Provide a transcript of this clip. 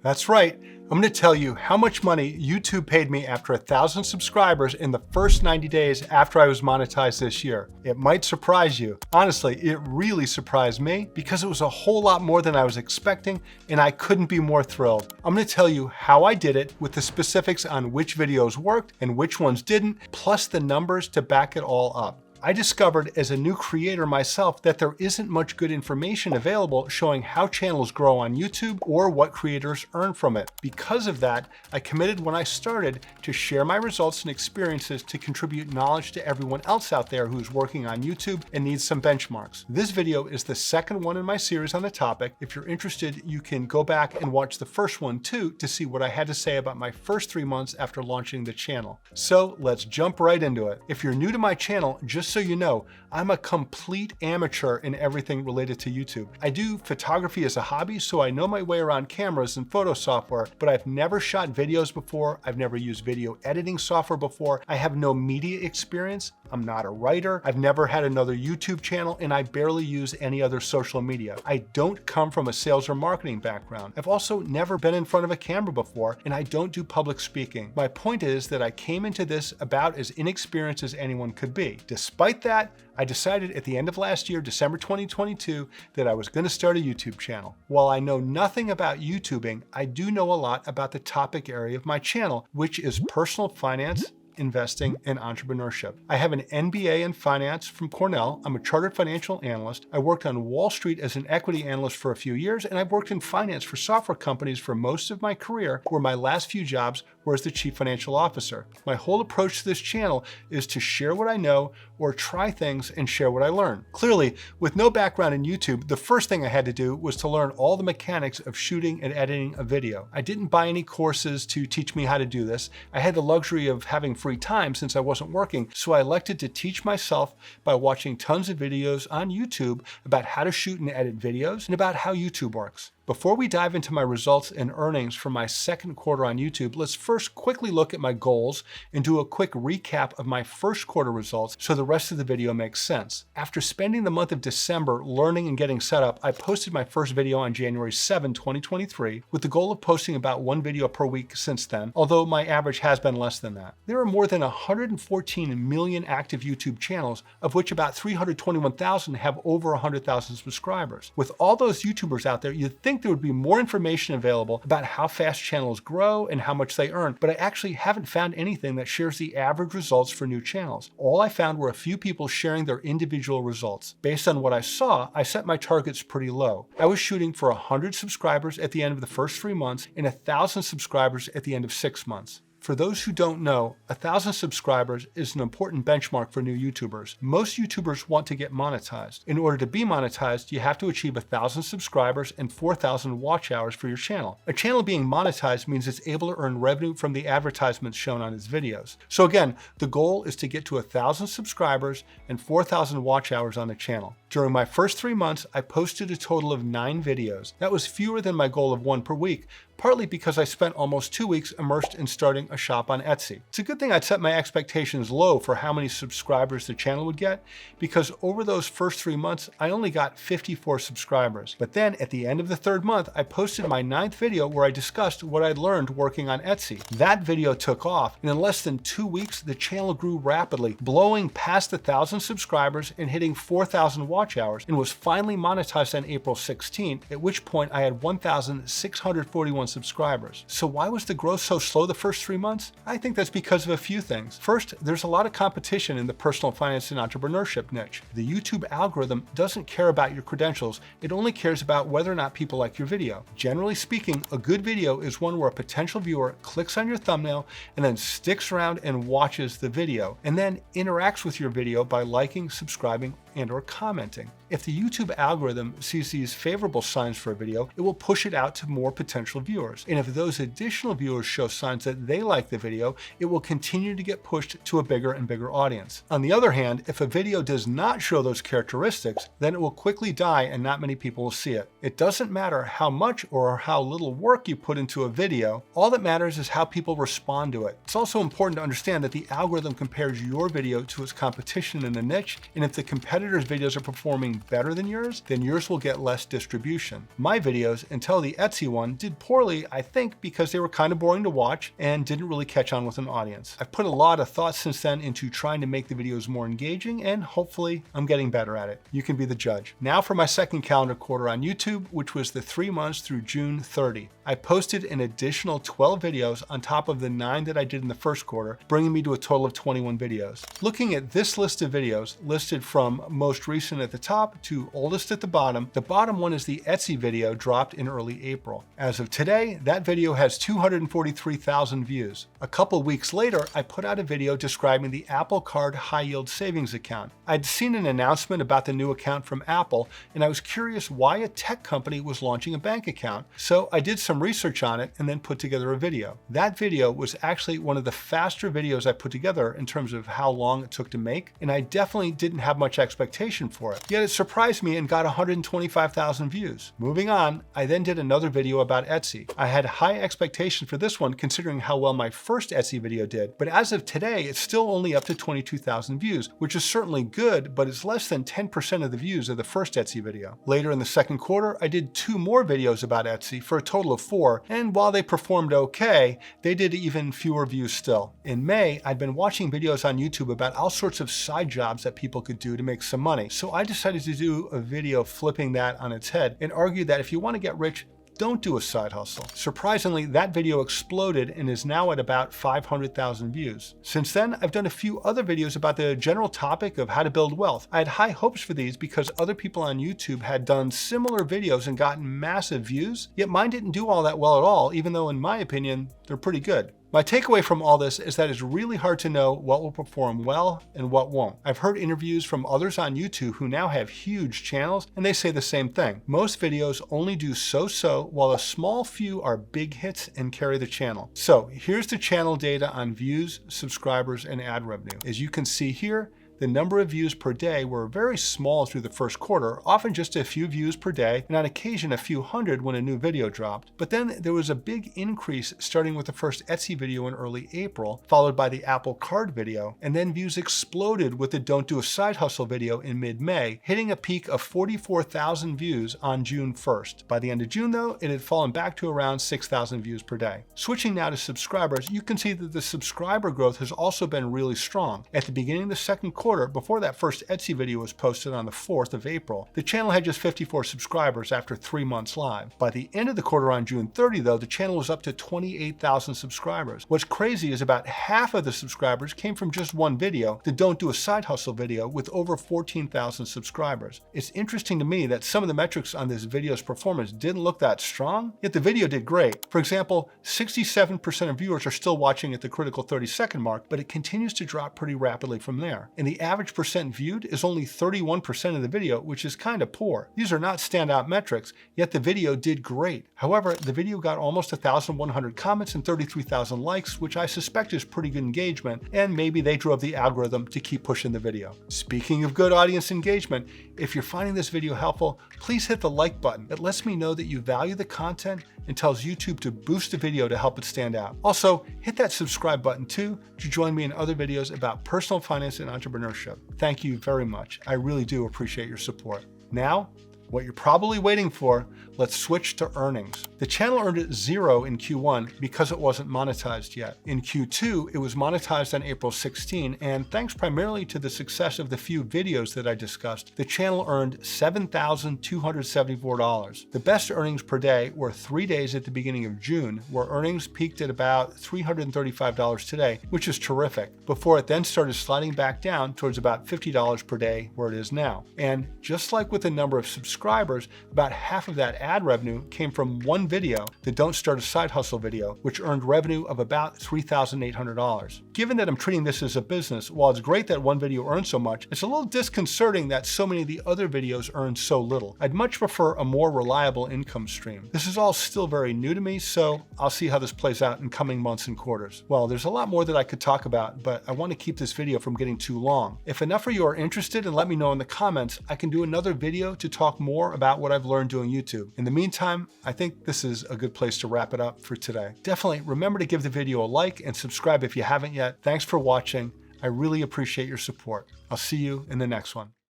That's right. I'm going to tell you how much money YouTube paid me after 1,000 subscribers in the first 90 days after I was monetized this year. It might surprise you. Honestly, it really surprised me because it was a whole lot more than I was expecting, and I couldn't be more thrilled. I'm going to tell you how I did it with the specifics on which videos worked and which ones didn't, plus the numbers to back it all up. I discovered as a new creator myself that there isn't much good information available showing how channels grow on YouTube or what creators earn from it. Because of that, I committed when I started to share my results and experiences to contribute knowledge to everyone else out there who's working on YouTube and needs some benchmarks. This video is the second one in my series on the topic. If you're interested, you can go back and watch the first one too to see what I had to say about my first 3 months after launching the channel. So let's jump right into it. If you're new to my channel, just so you know, I'm a complete amateur in everything related to YouTube. I do photography as a hobby, so I know my way around cameras and photo software, but I've never shot videos before. I've never used video editing software before. I have no media experience. I'm not a writer. I've never had another YouTube channel, and I barely use any other social media. I don't come from a sales or marketing background. I've also never been in front of a camera before, and I don't do public speaking. My point is that I came into this about as inexperienced as anyone could be. Despite that, I decided at the end of last year, December 2022, that I was going to start a YouTube channel. While I know nothing about YouTubing, I do know a lot about the topic area of my channel, which is personal finance, investing, and entrepreneurship. I have an MBA in finance from Cornell. I'm a chartered financial analyst. I worked on Wall Street as an equity analyst for a few years, and I've worked in finance for software companies for most of my career, where my last few jobs were as the chief financial officer. My whole approach to this channel is to share what I know or try things and share what I learn. Clearly, with no background in YouTube, the first thing I had to do was to learn all the mechanics of shooting and editing a video. I didn't buy any courses to teach me how to do this. I had the luxury of having free time since I wasn't working, so I elected to teach myself by watching tons of videos on YouTube about how to shoot and edit videos and about how YouTube works. Before we dive into my results and earnings for my second quarter on YouTube, let's first quickly look at my goals and do a quick recap of my first quarter results so the rest of the video makes sense. After spending the month of December learning and getting set up, I posted my first video on January 7, 2023, with the goal of posting about 1 video per week since then, although my average has been less than that. There are more than 114 million active YouTube channels, of which about 321,000 have over 100,000 subscribers. With all those YouTubers out there, you'd think there would be more information available about how fast channels grow and how much they earn, but I actually haven't found anything that shares the average results for new channels. All I found were a few people sharing their individual results. Based on what I saw, I set my targets pretty low. I was shooting for 100 subscribers at the end of the first 3 months and 1,000 subscribers at the end of 6 months. For those who don't know, 1,000 subscribers is an important benchmark for new YouTubers. Most YouTubers want to get monetized. In order to be monetized, you have to achieve 1,000 subscribers and 4,000 watch hours for your channel. A channel being monetized means it's able to earn revenue from the advertisements shown on its videos. So again, the goal is to get to 1,000 subscribers and 4,000 watch hours on the channel. During my first 3 months, I posted a total of 9 videos. That was fewer than my goal of 1 per week, partly because I spent almost 2 weeks immersed in starting a shop on Etsy. It's a good thing I'd set my expectations low for how many subscribers the channel would get, because over those first 3 months, I only got 54 subscribers. But then at the end of the 3rd month, I posted my 9th video where I discussed what I'd learned working on Etsy. That video took off, and in less than 2 weeks, the channel grew rapidly, blowing past 1,000 subscribers and hitting 4,000 watch hours, and was finally monetized on April 16, at which point I had 1,641 subscribers. So why was the growth so slow the first 3 months? I think that's because of a few things. First, there's a lot of competition in the personal finance and entrepreneurship niche. The YouTube algorithm doesn't care about your credentials. It only cares about whether or not people like your video. Generally speaking, a good video is one where a potential viewer clicks on your thumbnail and then sticks around and watches the video, and then interacts with your video by liking, subscribing, and/or commenting. If the YouTube algorithm sees these favorable signs for a video, it will push it out to more potential viewers. And if those additional viewers show signs that they like the video, it will continue to get pushed to a bigger and bigger audience. On the other hand, if a video does not show those characteristics, then it will quickly die and not many people will see it. It doesn't matter how much or how little work you put into a video. All that matters is how people respond to it. It's also important to understand that the algorithm compares your video to its competition in the niche, and if the competitor's videos are performing doing better than yours, then yours will get less distribution. My videos, until the Etsy one, did poorly, I think because they were kind of boring to watch and didn't really catch on with an audience. I've put a lot of thought since then into trying to make the videos more engaging, and hopefully I'm getting better at it. You can be the judge. Now for my second calendar quarter on YouTube, which was the 3 months through June 30. I posted an additional 12 videos on top of the 9 that I did in the first quarter, bringing me to a total of 21 videos. Looking at this list of videos, listed from most recent at the top to oldest at the bottom one is the Etsy video dropped in early April. As of today, that video has 243,000 views. A couple weeks later, I put out a video describing the Apple Card high yield savings account. I'd seen an announcement about the new account from Apple, and I was curious why a tech company was launching a bank account. So I did some research on it and then put together a video. That video was actually one of the faster videos I put together in terms of how long it took to make, and I definitely didn't have much expectation for it. Yet it surprised me and got 125,000 views. Moving on, I then did another video about Etsy. I had high expectations for this one considering how well my first Etsy video did, but as of today, it's still only up to 22,000 views, which is certainly good, but it's less than 10% of the views of the first Etsy video. Later in the second quarter, I did 2 more videos about Etsy for a total of 4, and while they performed okay, they did even fewer views still. In May, I'd been watching videos on YouTube about all sorts of side jobs that people could do to make some money, so I decided to do a video flipping that on its head and argued that if you want to get rich, don't do a side hustle. Surprisingly, that video exploded and is now at about 500,000 views. Since then, I've done a few other videos about the general topic of how to build wealth. I had high hopes for these because other people on YouTube had done similar videos and gotten massive views, yet mine didn't do all that well at all, even though in my opinion, they're pretty good. My takeaway from all this is that it's really hard to know what will perform well and what won't. I've heard interviews from others on YouTube who now have huge channels, and they say the same thing. Most videos only do so-so, while a small few are big hits and carry the channel. So here's the channel data on views, subscribers, and ad revenue. As you can see here, the number of views per day were very small through the first quarter, often just a few views per day, and on occasion a few hundred when a new video dropped. But then there was a big increase starting with the first Etsy video in early April, followed by the Apple Card video, and then views exploded with the Don't Do a Side Hustle video in mid-May, hitting a peak of 44,000 views on June 1st. By the end of June though, it had fallen back to around 6,000 views per day. Switching now to subscribers, you can see that the subscriber growth has also been really strong. At the beginning of the second quarter, before that first Etsy video was posted on the 4th of April, the channel had just 54 subscribers after 3 months live. By the end of the quarter on June 30 though, the channel was up to 28,000 subscribers. What's crazy is about half of the subscribers came from just one video, the Don't Do a Side Hustle video, with over 14,000 subscribers. It's interesting to me that some of the metrics on this video's performance didn't look that strong, yet the video did great. For example, 67% of viewers are still watching at the critical 30-second mark, but it continues to drop pretty rapidly from there. And the average percent viewed is only 31% of the video, which is kind of poor. These are not standout metrics, yet the video did great. However, the video got almost 1,100 comments and 33,000 likes, which I suspect is pretty good engagement, and maybe they drove the algorithm to keep pushing the video. Speaking of good audience engagement, if you're finding this video helpful, please hit the like button. It lets me know that you value the content and tells YouTube to boost the video to help it stand out. Also, hit that subscribe button too to join me in other videos about personal finance and entrepreneurship. Thank you very much. I really do appreciate your support. Now, what you're probably waiting for, let's switch to earnings. The channel earned 0 in Q1 because it wasn't monetized yet. In Q2, it was monetized on April 16, and thanks primarily to the success of the few videos that I discussed, the channel earned $7,274. The best earnings per day were 3 days at the beginning of June, where earnings peaked at about $335 today, which is terrific, before it then started sliding back down towards about $50 per day, where it is now. And just like with the number of subscribers, about half of that ad revenue came from one video, the Don't Start a Side Hustle video, which earned revenue of about $3,800. Given that I'm treating this as a business, while it's great that one video earned so much, it's a little disconcerting that so many of the other videos earned so little. I'd much prefer a more reliable income stream. This is all still very new to me, so I'll see how this plays out in coming months and quarters. Well, there's a lot more that I could talk about, but I want to keep this video from getting too long. If enough of you are interested, and let me know in the comments, I can do another video to talk more about what I've learned doing YouTube. In the meantime, I think this is a good place to wrap it up for today. Definitely remember to give the video a like and subscribe if you haven't yet. Thanks for watching. I really appreciate your support. I'll see you in the next one.